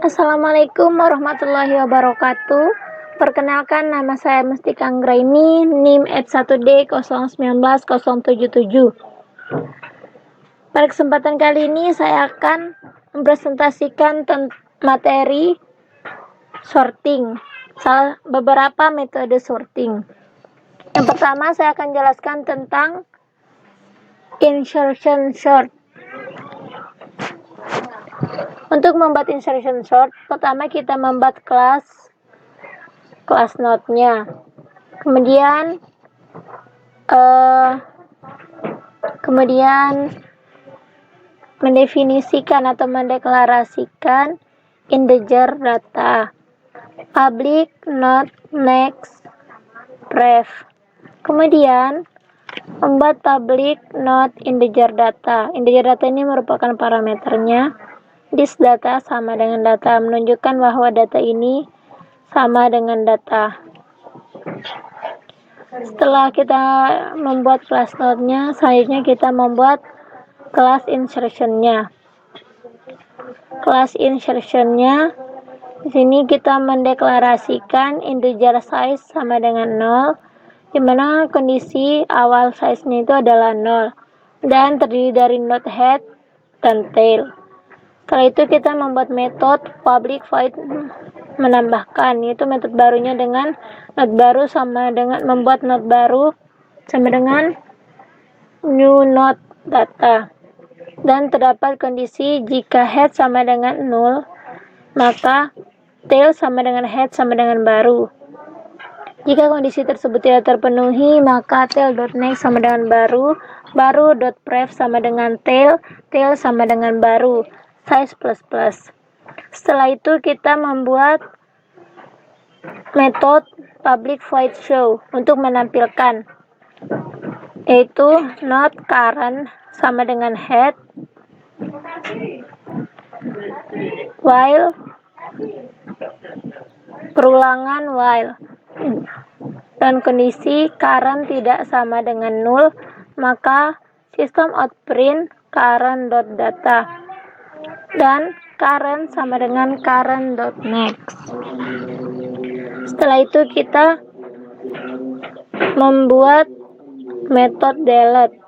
Assalamualaikum warahmatullahi wabarakatuh. Perkenalkan, nama saya Mustika Anggraini, NIM F1D 019077. Pada kesempatan kali ini saya akan mempresentasikan materi sorting, beberapa metode sorting. Yang pertama, saya akan jelaskan tentang insertion sort. Untuk membuat insertion sort, pertama kita membuat kelas node-nya. Kemudian mendefinisikan atau mendeklarasikan integer data, public, node, next, pref. Kemudian membuat public node integer data. Integer data ini merupakan parameternya. This data sama dengan data, menunjukkan bahwa data ini sama dengan data. Setelah kita membuat kelas node-nya, selanjutnya kita membuat kelas insertion-nya. Kelas insertion-nya di sini kita mendeklarasikan integer size sama dengan 0, di mana kondisi awal size-nya itu adalah 0 dan terdiri dari node head dan tail. Setelah itu kita membuat metode public void menambahkan, yaitu metode barunya dengan node baru sama dengan membuat node baru sama dengan new node data. Dan terdapat kondisi jika head sama dengan 0, maka tail sama dengan head sama dengan baru. Jika kondisi tersebut tidak terpenuhi, maka tail.next sama dengan baru, baru.pref sama dengan tail, tail sama dengan baru, size plus. Setelah itu kita membuat metode public void show untuk menampilkan, yaitu node current sama dengan head, while perulangan while, dan kondisi current tidak sama dengan 0, maka sistem out print current.data dan current sama dengan current.next. Setelah itu kita membuat metode delete,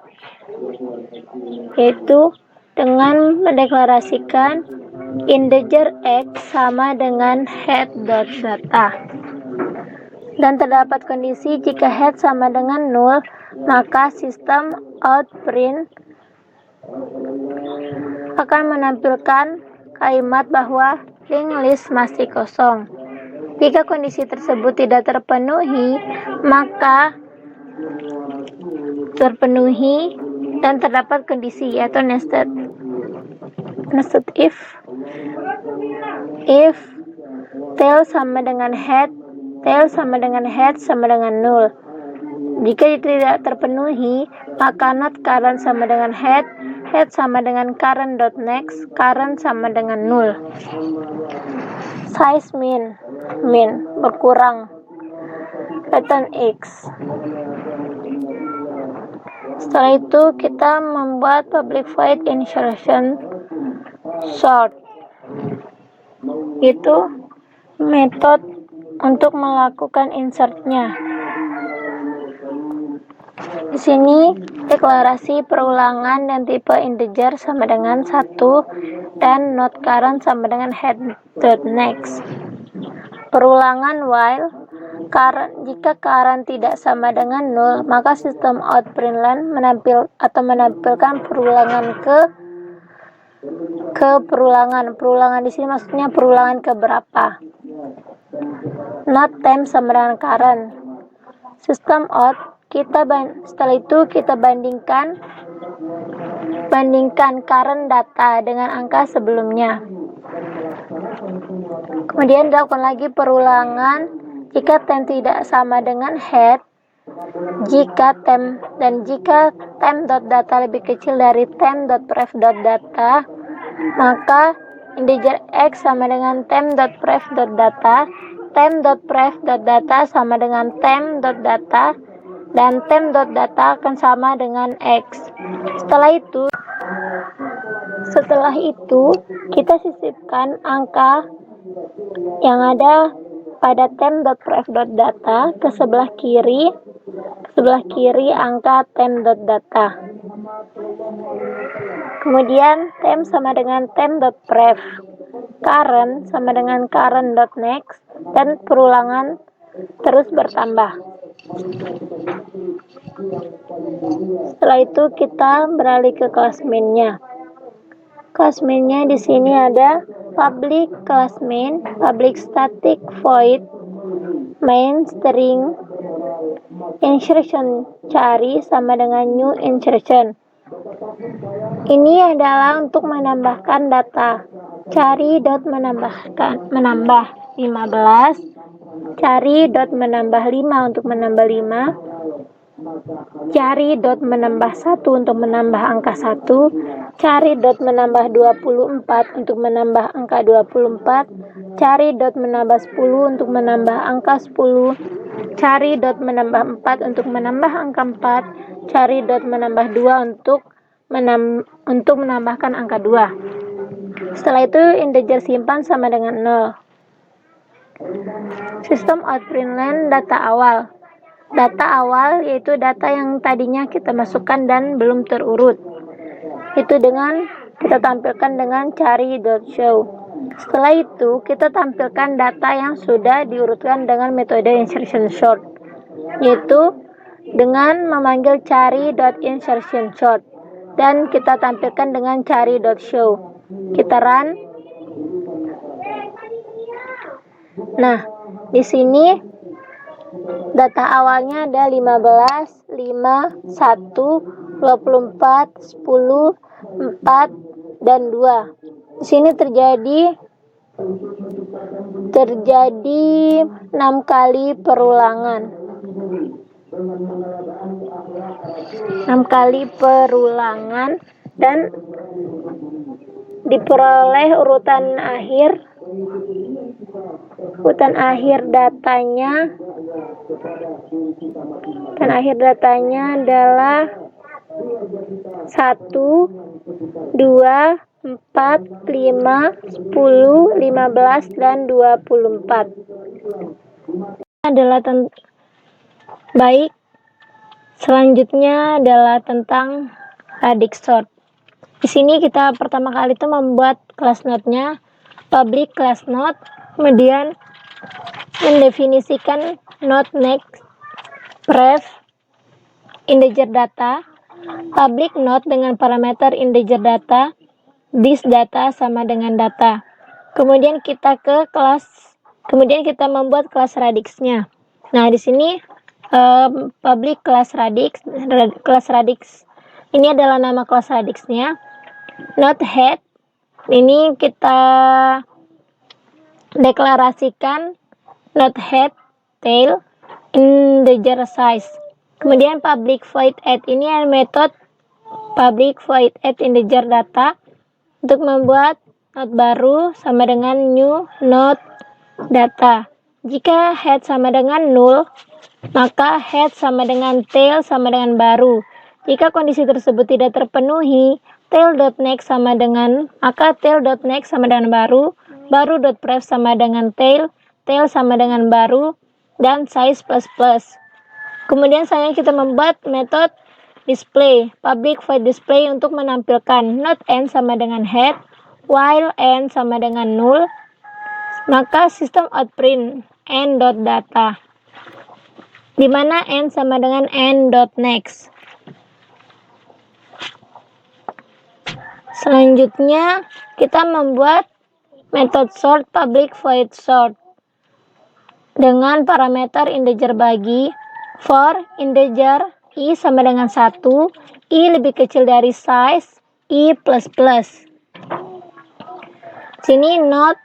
yaitu dengan mendeklarasikan integer x sama dengan head.data. Dan terdapat kondisi jika head sama dengan 0, maka sistem out print akan menampilkan kalimat bahwa linked list masih kosong. Jika kondisi tersebut tidak terpenuhi, maka terpenuhi dan terdapat kondisi yaitu nested if tail sama dengan head, tail sama dengan head sama dengan 0. Jika tidak terpenuhi, maka node current sama dengan head, head sama dengan current.next, current sama dengan 0. Size min berkurang, return x. Setelah itu kita membuat public void insertion sort, itu metode untuk melakukan insertnya. Di sini deklarasi perulangan dan tipe integer sama dengan 1 dan node current sama dengan head.next. Perulangan while jika current tidak sama dengan 0, maka sistem out print line menampilkan perulangan ke perulangan. Perulangan di sini maksudnya perulangan ke berapa. Not time sama dengan current. Sistem out setelah itu kita bandingkan current data dengan angka sebelumnya. Kemudian dilakukan lagi perulangan jika time tidak sama dengan head, jika time.data lebih kecil dari time.pref.data, maka integer x sama dengan time.pref.data, time.pref.data sama dengan time.data, dan time.data akan sama dengan x. Setelah itu kita sisipkan angka yang ada pada temp.pref.data ke sebelah kiri angka temp.data. Kemudian temp sama dengan temp.pref, current sama dengan current.next, dan perulangan terus bertambah. Setelah itu kita beralih ke kelas main-nya. Kelas main-nya di sini ada public class main, public static void, main string, insertion cari sama dengan new insertion. Ini adalah untuk menambahkan data. Cari dot menambah 15, cari dot menambah 5 untuk menambah 5, cari dot menambah 1 untuk menambah angka 1, cari dot menambah 24 untuk menambah angka 24, cari dot menambah 10 untuk menambah angka 10, cari dot menambah 4 untuk menambah angka 4, cari dot menambah 2 untuk menambahkan angka 2. Setelah itu integer simpan sama dengan 0. Sistem out println data awal. Data awal yaitu data yang tadinya kita masukkan dan belum terurut. Itu dengan kita tampilkan dengan cari.show. Setelah itu kita tampilkan data yang sudah diurutkan dengan metode insertion sort, yaitu dengan memanggil cari.insertion sort, dan kita tampilkan dengan cari.show. Kita run. Nah, di sini data awalnya ada 15, 5, 1, 24, 10, 4, dan 2. Di sini terjadi 6 kali perulangan. 6 kali perulangan dan diperoleh urutan akhir datanya adalah 1, 2, 4, 5, 10, 15, dan 24. Baik, selanjutnya adalah tentang radix sort. Di sini kita pertama kali itu membuat class node-nya, public class node, kemudian mendefinisikan node next, pref, integer data, public node dengan parameter integer data, this data sama dengan data. Kemudian kita membuat kelas radix-nya. Nah, di sini public class radix ini adalah nama kelas radix-nya. Node head ini kita deklarasikan node head, tail, integer size. Kemudian public void add ini metode public void add integer data untuk membuat node baru sama dengan new node data. Jika head sama dengan 0, maka head sama dengan tail sama dengan baru. Jika kondisi tersebut tidak terpenuhi, tail.next sama dengan baru, baru.pref sama dengan tail, tail sama dengan baru, dan size plus plus. Kemudian kita membuat metode display, public void display untuk menampilkan node n sama dengan head, while n sama dengan 0, maka sistem outprint n.data, di mana n sama dengan n.next. Selanjutnya kita membuat metode sort public void sort dengan parameter integer bagi for integer i sama dengan 1, i lebih kecil dari size, i plus plus. Sini node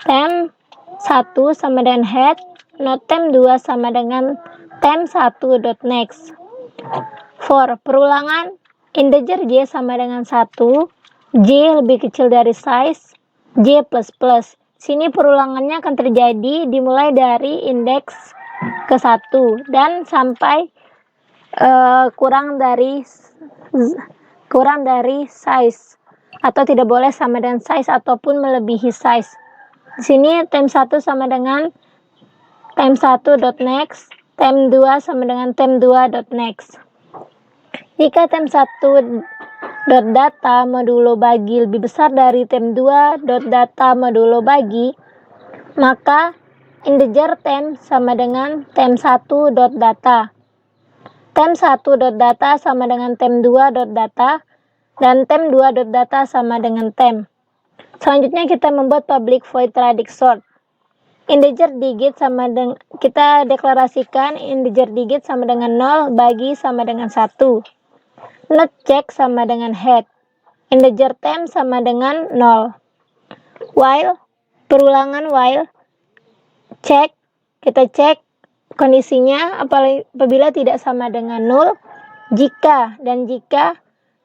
temp 1 sama dengan head, node temp 2 sama dengan temp 1.next. For perulangan integer j sama dengan 1, j lebih kecil dari size, j plus plus. Sini perulangannya akan terjadi dimulai dari indeks ke 1 dan sampai kurang dari size, atau tidak boleh sama dengan size ataupun melebihi size. Di sini tem1 sama dengan tem1.next, tem2 sama dengan tem2.next. Jika tem1.data modulo bagi lebih besar dari tem2.data modulo bagi, maka integer tem sama dengan tem1.data. tem1.data sama dengan tem2.data, dan tem2.data sama dengan tem. Selanjutnya kita membuat public void radix sort. Integer digit sama dengan, kita deklarasikan integer digit sama dengan 0, bagi sama dengan 1. Not check sama dengan head. Integer tem sama dengan 0. While, perulangan while, check, kita cek kondisinya apabila tidak sama dengan 0, jika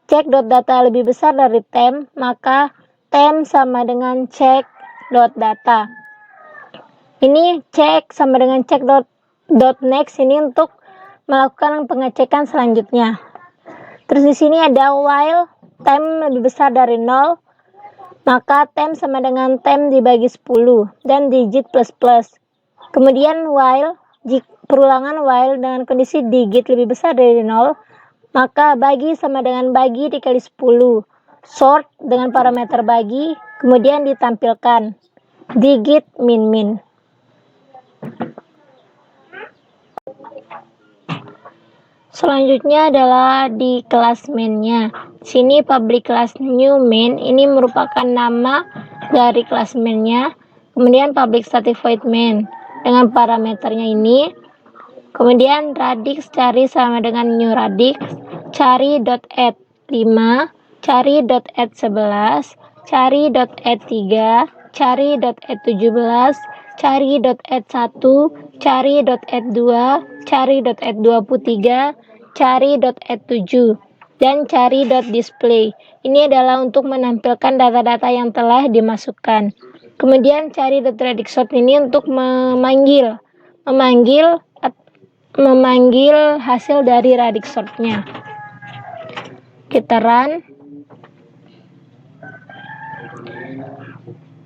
check.data lebih besar dari tem, maka tem sama dengan check.data. Ini check sama dengan check.next ini untuk melakukan pengecekan selanjutnya. Terus di sini ada while tem lebih besar dari 0, maka tem sama dengan tem dibagi 10 dan digit plus. Kemudian while, perulangan while dengan kondisi digit lebih besar dari 0, maka bagi sama dengan bagi dikali 10. Sort dengan parameter bagi, kemudian ditampilkan digit min. Selanjutnya adalah di kelas main-nya. Sini public class new main ini merupakan nama dari kelas main-nya. Kemudian public static void main dengan parameternya ini. Kemudian radix cari sama dengan new radix, cari .add 5, cari .add 11, cari .add 3, cari .add 17, cari .add 1, cari .add 2, cari .add 23, cari .add 7, dan cari .display. Ini adalah untuk menampilkan data-data yang telah dimasukkan. Kemudian cari .radix sort ini untuk memanggil hasil dari radix sortnya. Kita run.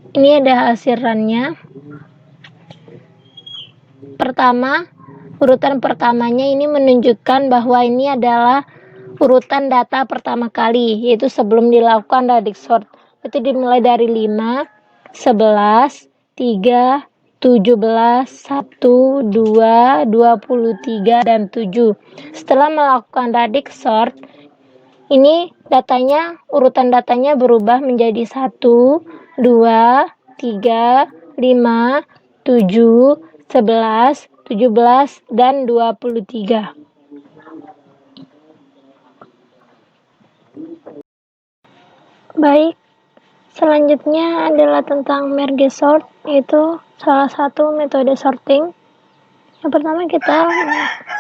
Ini ada hasil runnya. Pertama, urutan pertamanya ini menunjukkan bahwa ini adalah urutan data pertama kali, yaitu sebelum dilakukan radix sort. Itu dimulai dari 5, 11, 3, 17, 1, 2, 23, dan 7. Setelah melakukan radix sort, ini urutan datanya berubah menjadi 1, 2, 3, 5, 7, 11, 17, dan 23. Baik, selanjutnya adalah tentang merge sort, yaitu salah satu metode sorting. Yang pertama kita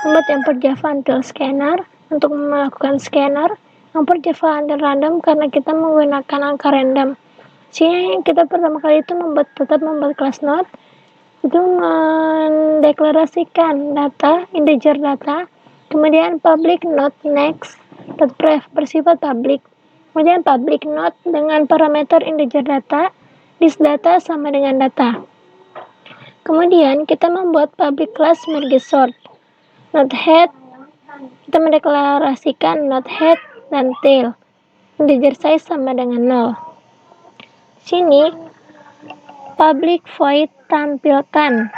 membuat import Java until scanner. Untuk melakukan scanner, import Java until random karena kita menggunakan angka random. Sini kita pertama kali itu tetap membuat class node, itu mendeklarasikan data, integer data, kemudian public node next .pref bersifat public, kemudian public node dengan parameter integer data, this data sama dengan data. Kemudian kita membuat public class merge sort. Node head, kita mendeklarasikan node head dan tail. Integer size sama dengan 0. Sini public void tampilkan.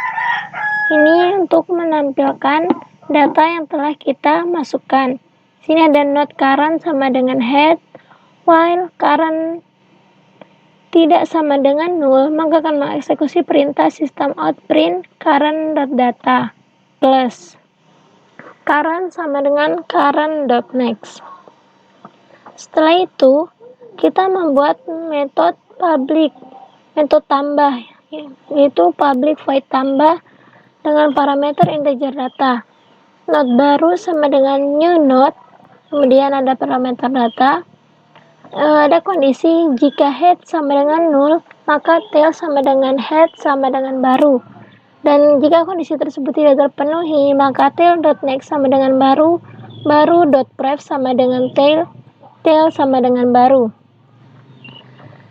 Ini untuk menampilkan data yang telah kita masukkan. Sini ada node current sama dengan head, while current tidak sama dengan 0, maka akan mengeksekusi perintah system out print current.data plus current sama dengan current.next. Setelah itu kita membuat metode tambah, yaitu public void tambah dengan parameter integer data. Node baru sama dengan new node, kemudian ada parameter data. Ada kondisi jika head sama dengan 0, maka tail sama dengan head sama dengan baru. Dan jika kondisi tersebut tidak terpenuhi, maka tail.next sama dengan baru.pref sama dengan tail sama dengan baru.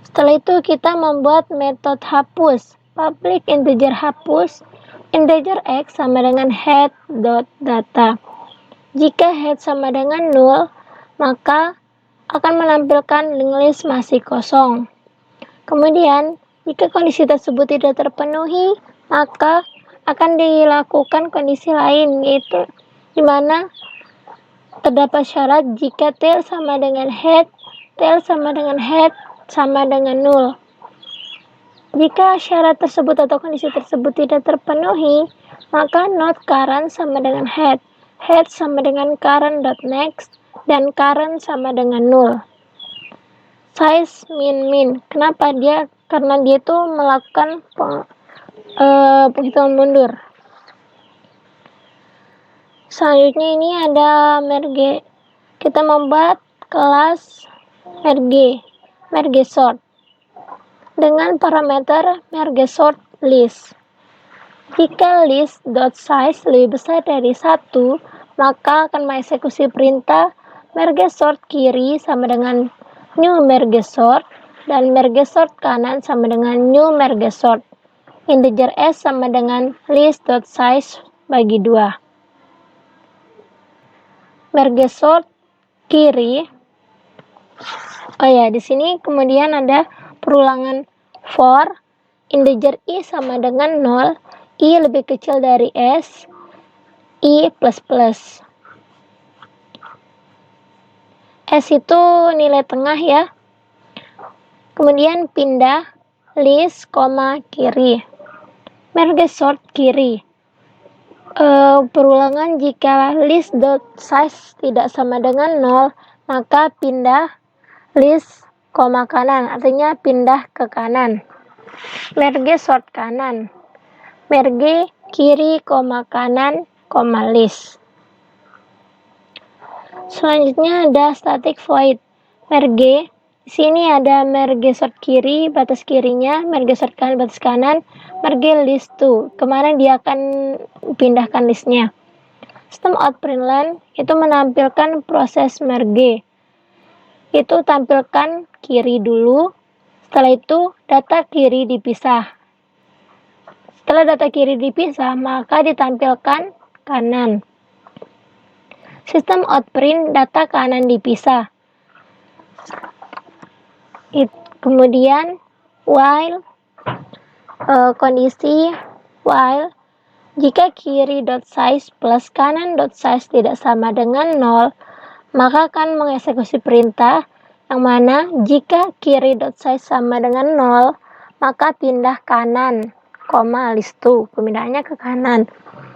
Setelah itu kita membuat metode hapus public integer hapus, integer x sama dengan head.data. Jika head sama dengan 0, maka akan menampilkan linked list masih kosong. Kemudian, jika kondisi tersebut tidak terpenuhi, maka akan dilakukan kondisi lain, yaitu di mana terdapat syarat jika tail sama dengan head, tail sama dengan head sama dengan 0. Jika syarat tersebut atau kondisi tersebut tidak terpenuhi, maka not current sama dengan head, head sama dengan current.next, dan current sama dengan 0. Size min. Kenapa dia? Karena dia itu melakukan penghitungan mundur. Selanjutnya ini ada merge. Kita membuat kelas merge sort dengan parameter merge sort list. Jika list.size lebih besar dari 1, maka akan mengeksekusi perintah merge sort kiri sama dengan new merge sort, dan merge sort kanan sama dengan new merge sort. Integer s sama dengan list.size bagi 2. Merge sort kiri. Di sini kemudian ada perulangan for integer i sama dengan 0, i lebih kecil dari s, i plus. S itu nilai tengah ya. Kemudian pindah list, kiri. Merge sort kiri. Perulangan jika list.size tidak sama dengan 0, maka pindah list, kanan, artinya pindah ke kanan. Merge sort kanan. Merge kiri, kanan, list. Selanjutnya ada static void. Merge. Di sini ada merge sort kiri, batas kirinya, merge sort kanan, batas kanan, merge list to. Kemana dia akan pindahkan listnya. System out println itu menampilkan proses merge. Itu tampilkan kiri dulu, setelah itu data kiri dipisah. Setelah data kiri dipisah, maka ditampilkan kanan. Sistem outprint data kanan dipisah. Kemudian while kondisi while jika kiri.size plus kanan.size tidak sama dengan 0, maka akan mengeksekusi perintah yang mana jika kiri.size sama dengan 0, maka pindah kanan, list to, pemindahannya ke kanan.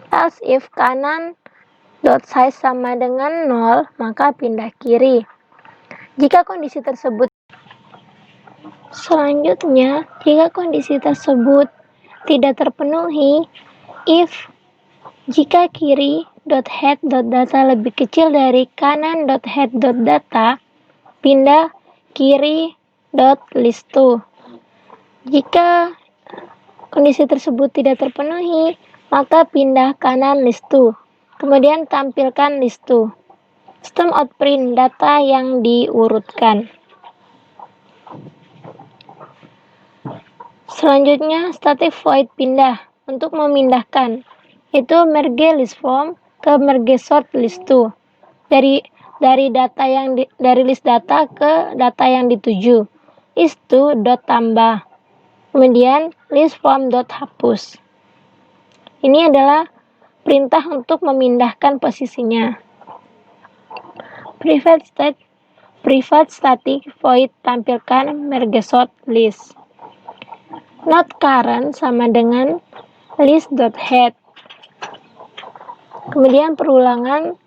Else if kanan.size sama dengan 0, maka pindah kiri. Jika kondisi tersebut Selanjutnya, jika kondisi tersebut tidak terpenuhi, jika kiri.head.data lebih kecil dari kanan.head.data, pindah kiri.list to. Jika kondisi tersebut tidak terpenuhi, maka pindah kanan list to. Kemudian tampilkan list to. System outprint data yang diurutkan. Selanjutnya, static void pindah. Untuk memindahkan, itu merge list from ke merge sort list to. Dari list data ke data yang dituju. List to dot tambah. Kemudian list from dot hapus. Ini adalah perintah untuk memindahkan posisinya. Private static void tampilkan merge sort list. Not current sama dengan list.head. Kemudian perulangan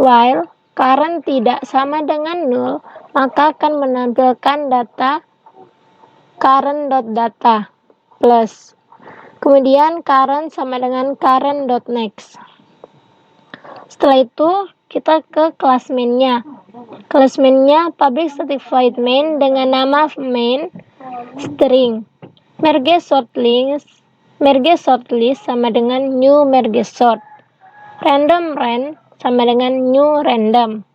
while current tidak sama dengan 0, maka akan menampilkan data current.data plus. Kemudian current sama dengan current.next. Setelah itu kita ke kelas main-nya. Kelas main-nya public static void main dengan nama main string. Merge sort list sama dengan new merge sort. Random ren sama dengan new random.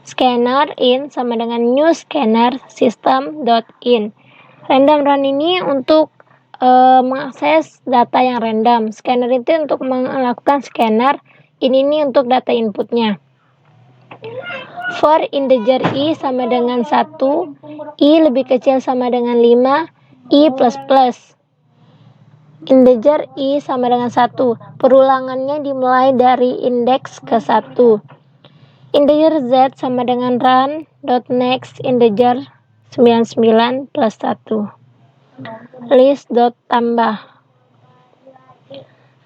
Scanner in sama dengan new scanner system.in. Random run ini untuk mengakses data yang random. Scanner itu untuk melakukan scanner. Ini nih untuk data inputnya. For integer i sama dengan 1, i lebih kecil sama dengan 5, i plus plus. Integer i sama dengan 1. Perulangannya dimulai dari indeks ke 1. Integer z sama dengan run.next integer 99 plus 1. List dot tambah.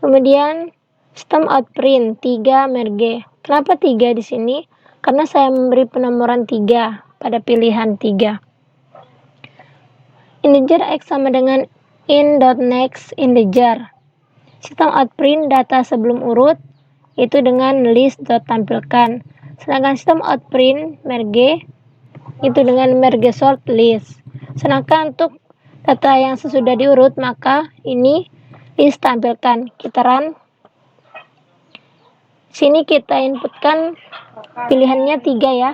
Kemudian system out print 3 merge. Kenapa 3 di sini? Karena saya memberi penomoran 3 pada pilihan 3. Integer x sama dengan in.next integer. Sistem outprint data sebelum urut itu dengan list.tampilkan. Sedangkan sistem outprint merge itu dengan merge sort list. Sedangkan untuk data yang sesudah diurut maka ini list tampilkan. Kita run. Sini kita inputkan pilihannya 3 ya.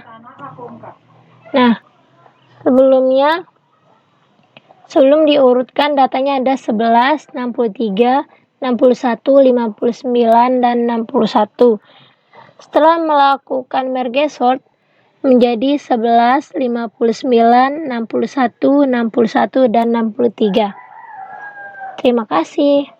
Nah, sebelum diurutkan datanya ada 11, 63, 61, 59, dan 61. Setelah melakukan merge sort menjadi 11, 59, 61, 61, dan 63. Terima kasih.